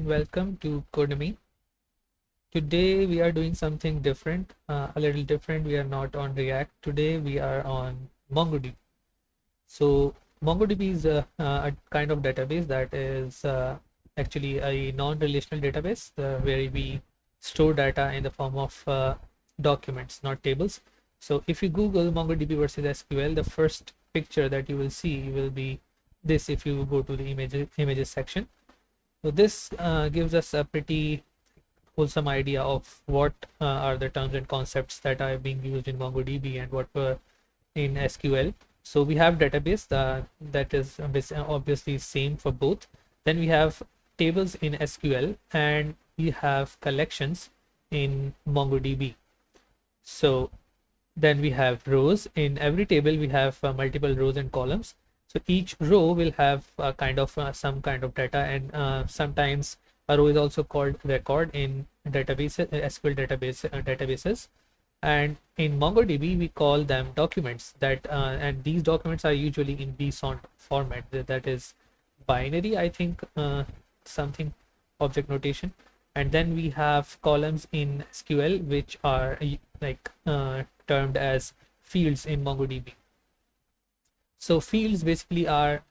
welcome to Codamy. Today we are doing something different, a little different. We are not on React. Today we are on MongoDB. So MongoDB is a kind of database that is actually a non-relational database where we store data in the form of documents, not tables. So if you Google MongoDB versus SQL, the first picture that you will see will be this if you go to the images section. So this gives us a pretty wholesome idea of what are the terms and concepts that are being used in MongoDB and what were in SQL. So we have database that is obviously same for both. Then we have tables in SQL and we have collections in MongoDB. So then we have rows. In every table we have multiple rows and columns. So each row will have some kind of data, and sometimes a row is also called record in databases, SQL databases. And in MongoDB we call them documents and these documents are usually in BSON format, that is binary, I think, something object notation. And then we have columns in SQL which are termed as fields in MongoDB. So fields basically are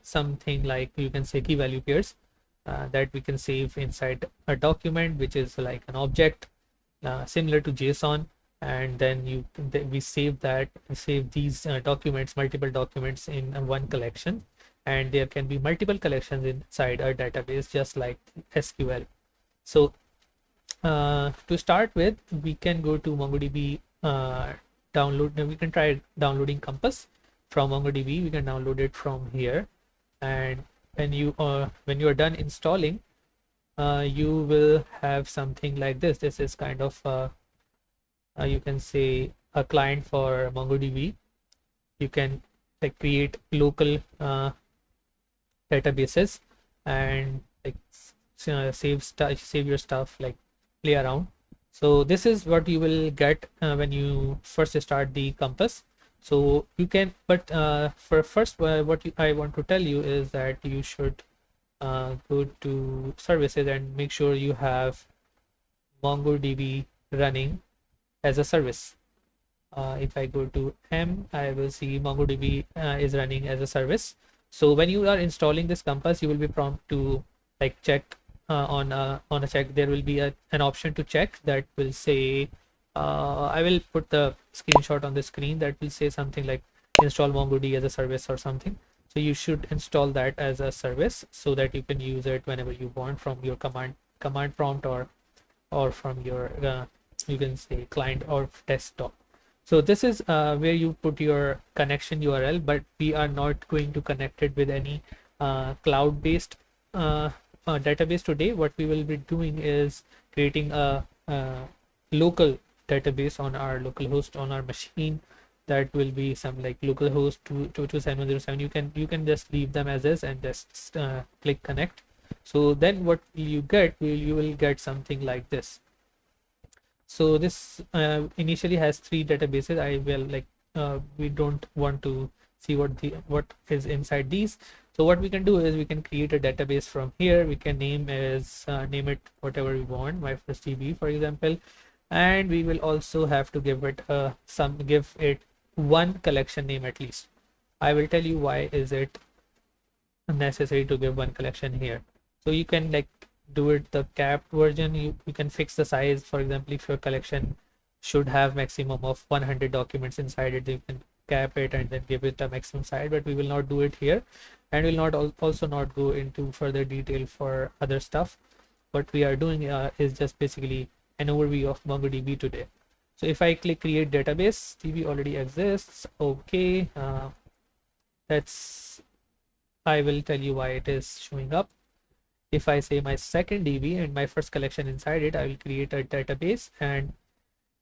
something like, you can say, key value pairs that we can save inside a document, which is like an object similar to JSON. And then we save these documents, multiple documents in one collection, and there can be multiple collections inside our database, just like SQL. So to start with, we can go to MongoDB download. We can try downloading Compass from MongoDB. We can download it from here, and when you are done installing, you will have something like this. This is kind of you can say a client for MongoDB. You can create local databases and save your stuff, like play around. So this is what you will get when you first start the Compass. So you can, but for first, I want to tell you is that you should go to services and make sure you have MongoDB running as a service. If I go to I will see MongoDB is running as a service. So when you are installing this Compass, you will be prompted to check on a check. There will be an option to check that will say, I will put the screenshot on the screen, that will say something like install MongoDB as a service or something. So you should install that as a service so that you can use it whenever you want from your command prompt or from your you can say client or desktop. So this is where you put your connection URL, but we are not going to connect it with any cloud-based database today. What we will be doing is creating a local database on our local host on our machine. That will be some like localhost 227.107. You can just leave them as is and just click connect. So then what you get, you will get something like this. So this initially has 3 databases. I will we don't want to see what is inside these. So what we can do is we can create a database from here. We can name it whatever we want, my first DB, for example. And we will also have to give it one collection name at least. I will tell you why is it necessary to give one collection here. So you can do it the capped version. You can fix the size. For example, if your collection should have maximum of 100 documents inside it, you can cap it and then give it a maximum size. But we will not do it here, and will not also not go into further detail for other stuff. What we are doing is just basically an overview of MongoDB today. So if I click create database, DB already exists. Okay, I will tell you why it is showing up. If I say my second DB and my first collection inside it, I will create a database, and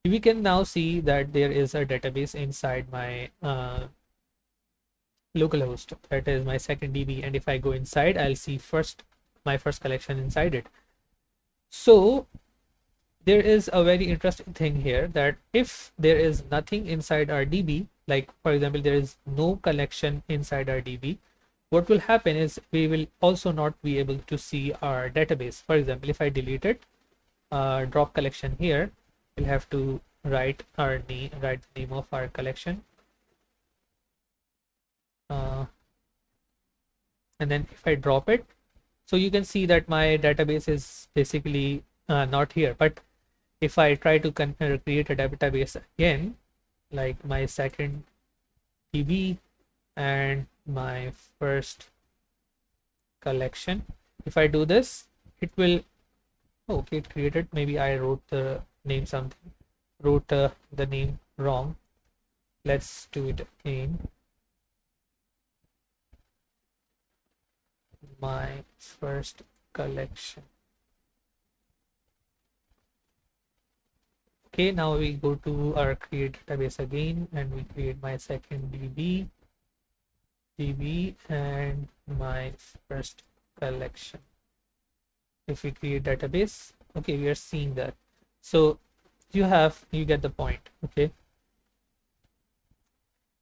we can now see that there is a database inside my localhost. That is my second DB, and if I go inside, I'll see my first collection inside it. So there is a very interesting thing here, that if there is nothing inside our DB, like for example there is no collection inside our DB, what will happen is we will also not be able to see our database. For example, if I delete it, drop collection here, we'll have to write the name of our collection, and then if I drop it, so you can see that my database is basically not here. But if I try to create a database again, like my second DB and my first collection, if I do this, it will, oh, okay, it created, maybe I wrote the name the name wrong. Let's do it again. My first collection. Okay, now we go to our create database again, and we create my second DB and my first collection. If we create database, okay, we are seeing that. So you get the point. Okay,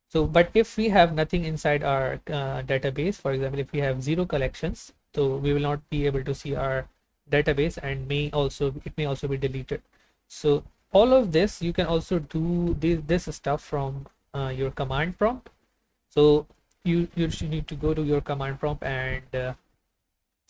so but if we have nothing inside our database, for example, if we have 0 collections, so we will not be able to see our database, and it may also be deleted. So all of this, you can also do this stuff from your command prompt. So you should need to go to your command prompt and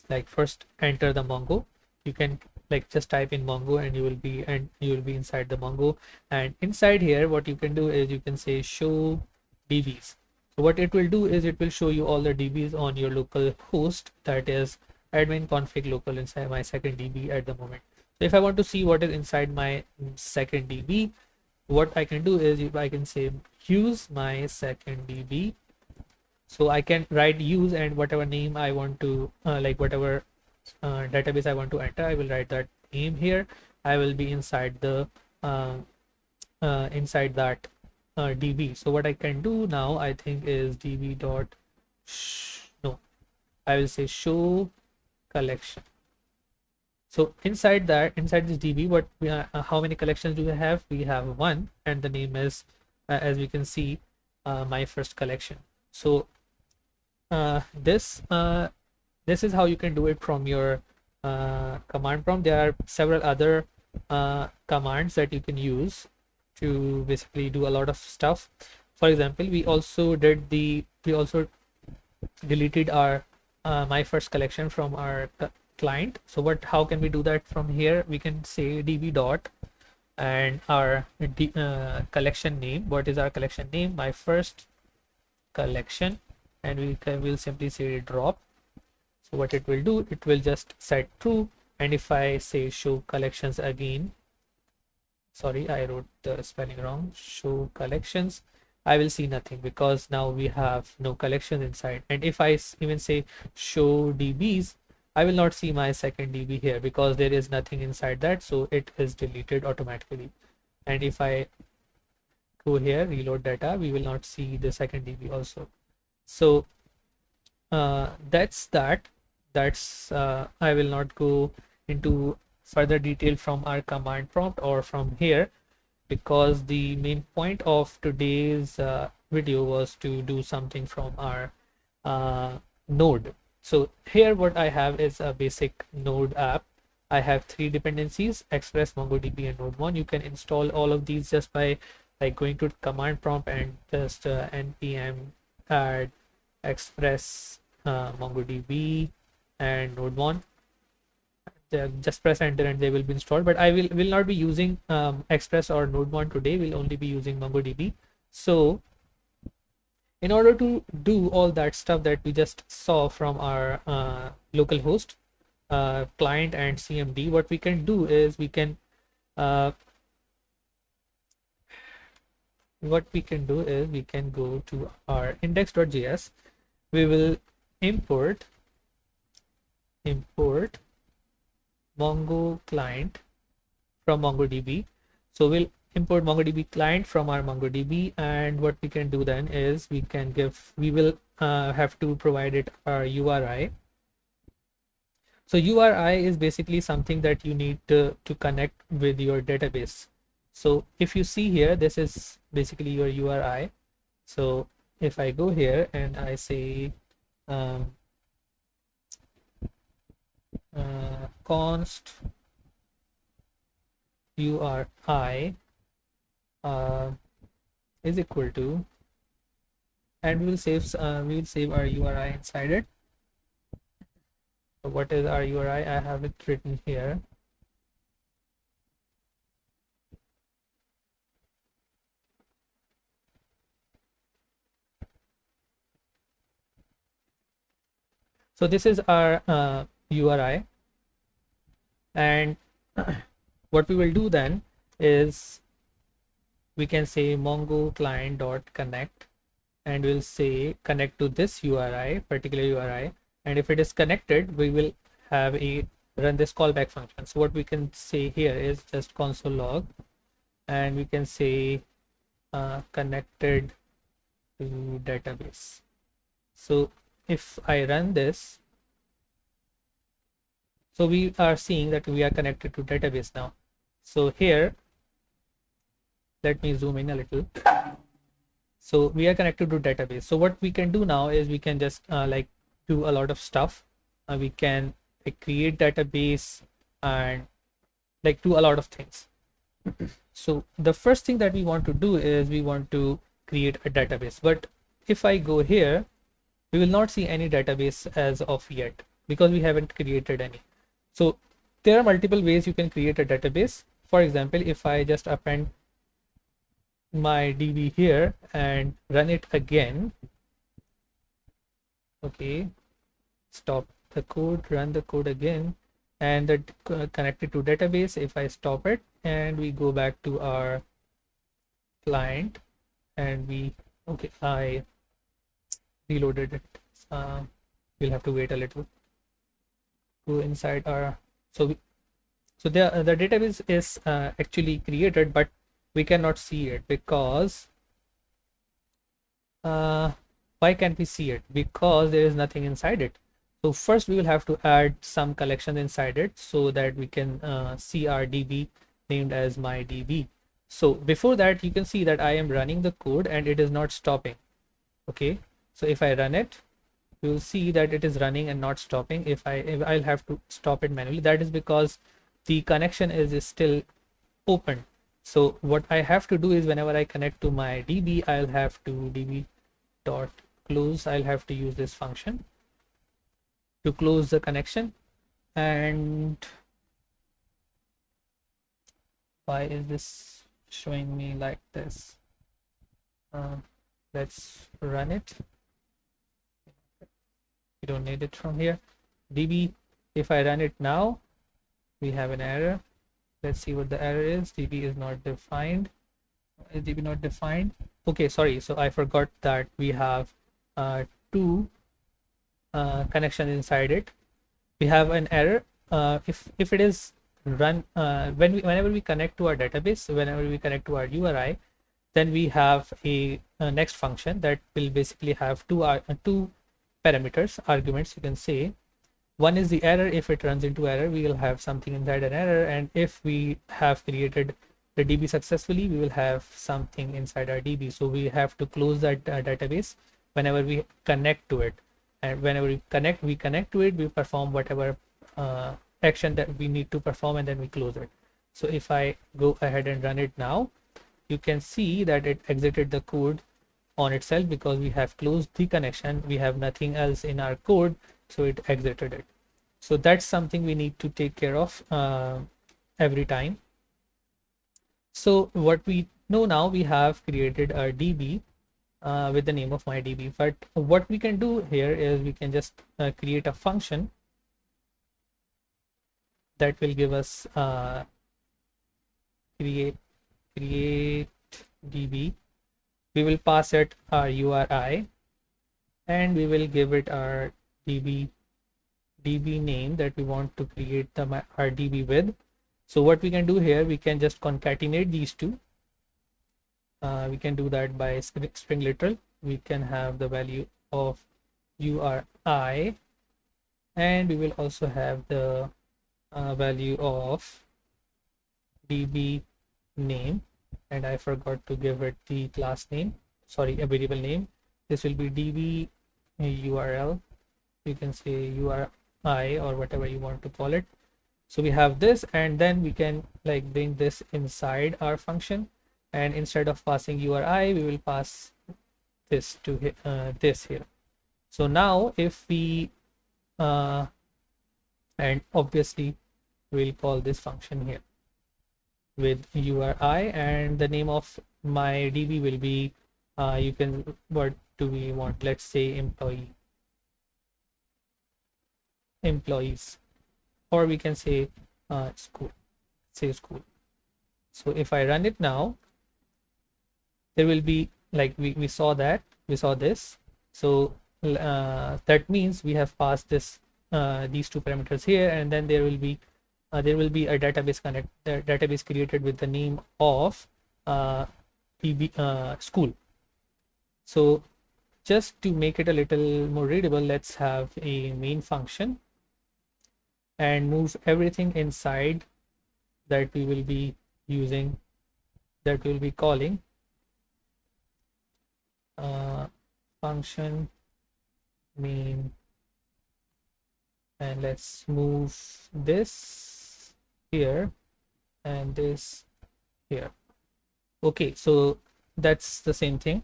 like first enter the Mongo. You can like just type in Mongo, and you will be inside the Mongo. And inside here, what you can do is you can say show DBs. So what it will do is it will show you all the DBs on your local host, that is admin config local inside my second DB at the moment. So if I want to see what is inside my second DB, what I can do is I can say use my second DB. So I can write use, and whatever name I want to like whatever database I want to enter, I will write that name here. I will be inside the inside that DB. So what I can do now, I think, is db dot no, I will say show collection. So inside this DB, what how many collections do we have? We have 1, and the name is as we can see my first collection. So this is how you can do it from your command prompt. There are several other commands that you can use to basically do a lot of stuff. For example, we also deleted our my first collection from our client. So how can we do that from here? We can say db dot and our collection name. What is our collection name? My first collection, and we'll simply say drop. So what it will do, it will just set true. And if I say show collections again, sorry, I wrote the spelling wrong, show collections, I will see nothing because now we have no collections inside. And if I even say show DBs, I will not see my second DB here because there is nothing inside that, so it is deleted automatically. And if I go here, reload data, we will not see the second DB also. So that's I will not go into further detail from our command prompt or from here, because the main point of today's video was to do something from our node. So here what I have is a basic node app. I have 3 dependencies: Express, MongoDB, and Node1. You can install all of these just by like going to command prompt and just npm add Express, MongoDB, and Node1. Just press enter and they will be installed. But I will not be using Express or Node1 today. We'll only be using MongoDB. So in order to do all that stuff that we just saw from our local host, client, and CMD, what we can do is we can go to our index.js. We will import Mongo client from MongoDB. So we'll import MongoDB client from our MongoDB, and what we can do then is we will have to provide it our URI. So URI is basically something that you need to connect with your database. So if you see here, this is basically your URI. So if I go here and I say um, const URI is equal to, and we will save our URI inside it. So what is our URI? I have it written here. So this is our URI, and what we will do then is we can say Mongo client dot connect, and we'll say connect to this URI, particular URI, and if it is connected, we will have a run this callback function. So what we can say here is just console log, and we can say connected to database. So if I run this, so we are seeing that we are connected to database now. So here, let me zoom in a little. So we are connected to database. So what we can do now is we can just like do a lot of stuff. We can like create database and like do a lot of things. So the first thing that we want to do is we want to create a database. But if I go here, we will not see any database as of yet because we haven't created any. So there are multiple ways you can create a database. For example, if I just append my DB here and run it again, okay, stop the code, run the code again, and that connected to database. If I stop it and we go back to our client and we, okay, I reloaded it. We'll have to wait a little. Go inside our, so the database is actually created, but we cannot see it because why can't we see it? Because there is nothing inside it. So first we will have to add some collection inside it so that we can see our DB named as my DB. So before that, you can see that I am running the code and it is not stopping. Okay, so if I run it, you will see that it is running and not stopping. If I'll have to stop it manually, that is because the connection is still open. So what I have to do is whenever I connect to my DB, I'll have to DB dot close. I'll have to use this function to close the connection. And why is this showing me like this? Let's run it. We don't need it from here. DB, if I run it now, we have an error. Let's see what the error is. DB is not defined. Is DB not defined? Okay, sorry. So I forgot that we have two connections inside it. We have an error. If it is run whenever we connect to our database, whenever we connect to our URI, then we have a next function that will basically have two parameters, arguments, you can say. One is the error. If it runs into error, we will have something inside an error, and if we have created the DB successfully, we will have something inside our DB. So we have to close that database whenever we connect to it, and whenever we connect to it, we perform whatever action that we need to perform, and then we close it. So if I go ahead and run it now, you can see that it exited the code on itself because we have closed the connection. We have nothing else in our code, so it exited it. So that's something we need to take care of every time. So what we know now, we have created a DB with the name of my DB. But what we can do here is we can just create a function that will give us create DB. We will pass it our URI, and we will give it our DB name that we want to create our DB with. So what we can do here, we can just concatenate these two. We can do that by string literal. We can have the value of URI, and we will also have the value of DB name, and I forgot to give it the class name, sorry, a variable name. This will be DB URL, You can say URI or whatever you want to call it. So we have this, and then we can like bring this inside our function, and instead of passing URI, we will pass this to this here. So now if we and obviously we'll call this function here with URI, and the name of my DB will be you can, what do we want? Let's say employees, or we can say school. So if I run it now, there will be like we saw this. So that means we have passed this these two parameters here, and then there will be a database created with the name of school. So just to make it a little more readable, let's have a main function and move everything inside that we will be using, that we'll be calling function main, and let's move this here and this here. Okay, so that's the same thing.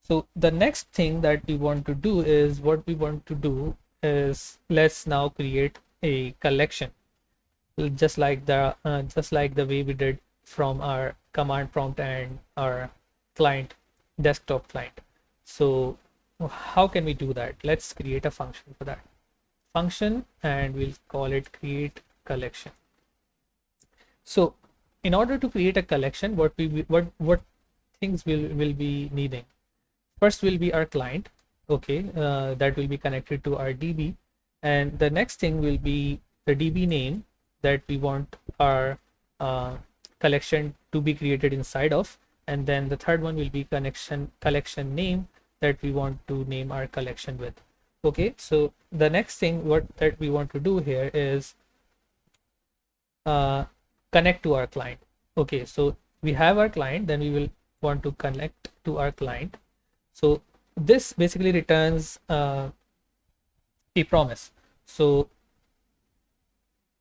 So the next thing that we want to do is, let's now create a collection, just like the way we did from our command prompt and our desktop client. So how can we do that? Let's create a function for that. Function, and we'll call it create collection. So in order to create a collection, what things will be needing? First will be our client, okay, that will be connected to our DB, and the next thing will be the DB name that we want our collection to be created inside of, and then the third one will be collection name that we want to name our collection with. Okay, so the next thing that we want to do here is connect to our client. Okay, so we have our client, then we will want to connect to our client. So this basically returns a promise. So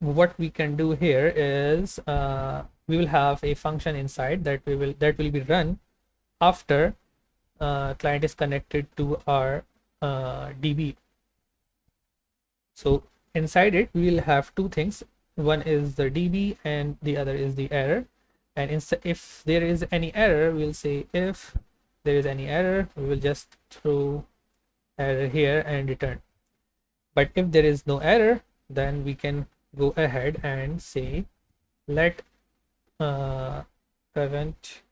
what we can do here is we will have a function inside that will be run after client is connected to our DB. So inside it we will have two things. One is the DB and the other is the error. And if there is any error, we'll say if there is any error, we will just throw error here and return. But if there is no error, then we can go ahead and say let current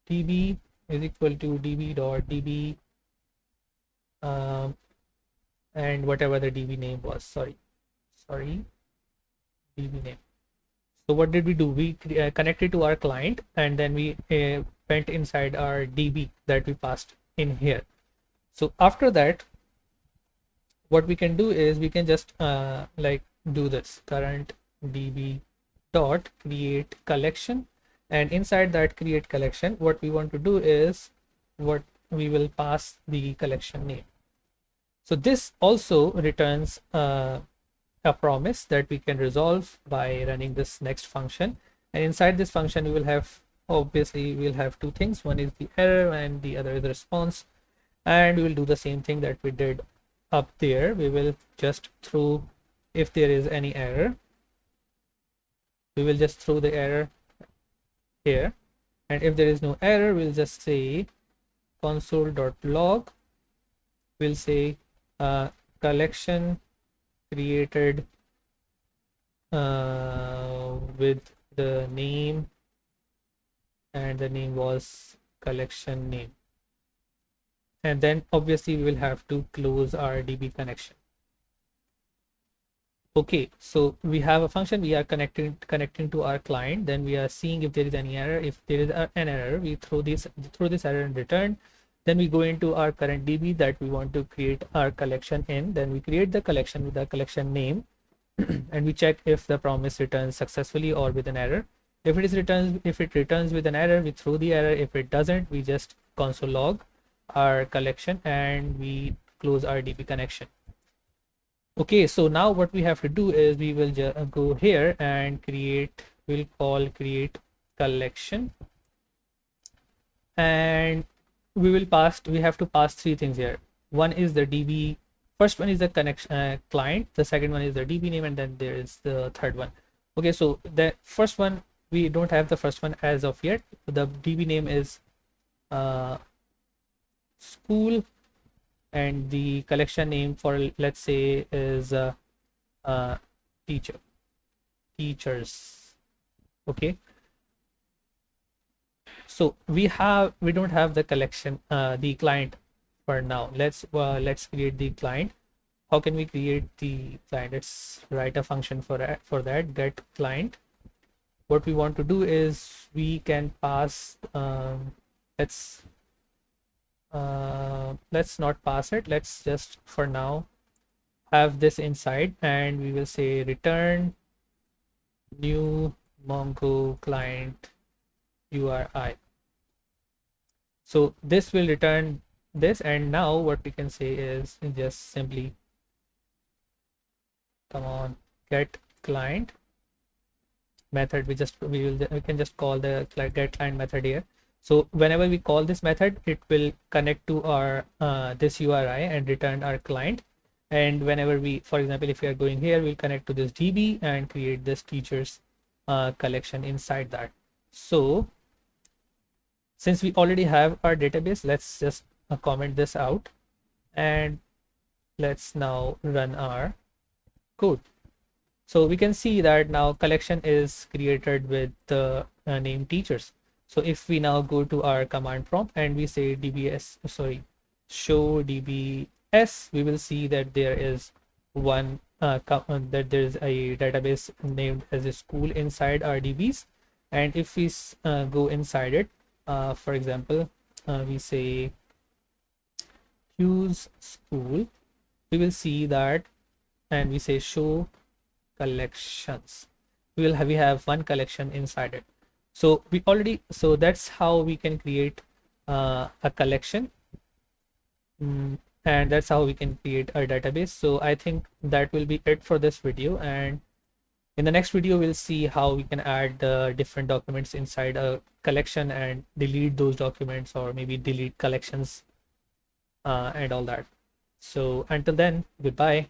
DB is equal to db.db and whatever the DB name was. Sorry, DB name. So what did we do? We connected to our client, and then we went inside our DB that we passed in here. So after that, what we can do is we can just like do this current DB dot create collection, and inside that create collection, what we want to do is we will pass the collection name. So this also returns a promise that we can resolve by running this next function, and inside this function we will have, obviously we'll have two things. One is the error and the other is the response, and we will do the same thing that we did up there. We will just throw, if there is any error, we will just throw the error here, and if there is no error, we'll just say console.log. We'll say collection created with the name, and the name was collection name, and then obviously we will have to close our DB connection. Okay, so we have a function, we are connecting to our client, then we are seeing if there is any error. If there is an error, we throw this error and return. Then we go into our current DB that we want to create our collection in. Then we create the collection with the collection name and we check if the promise returns successfully or with an error. If it returns with an error, we throw the error. If it doesn't, we just console log our collection and we close our DB connection. Okay, so now what we have to do is we will go here and we'll call create collection, and we have to pass three things here. One is the DB, first one is the connection client, the second one is the DB name, and then there is the third one. Okay, so the first one, we don't have the first one as of yet. The DB name is school, and the collection name, for let's say, is uh, teachers. Okay, so we don't have the collection, the client for now. Let's create the client. How can we create the client? Let's write a function for that get client. What we want to do is we can pass, let's not pass it. Let's just for now have this inside, and we will say return new Mongo client URI. So this will return this, and now what we can say is just simply come on get client method. We can just call the get client method here. So whenever we call this method, it will connect to our this URI and return our client. And whenever we, for example, if we are going here, we'll connect to this DB and create this teachers collection inside that. So since we already have our database, let's just comment this out, and let's now run our code. So we can see that now collection is created with the name teachers. So if we now go to our command prompt and we say show dbs, we will see that there is that there is a database named as a school inside our DBs. And if we go inside it, for example, we say use school, we will see that, and we say show collections, we have one collection inside it. So that's how we can create a collection, and that's how we can create a database. So I think that will be it for this video, and in the next video we'll see how we can add different documents inside a collection and delete those documents, or maybe delete collections and all that. So until then, goodbye.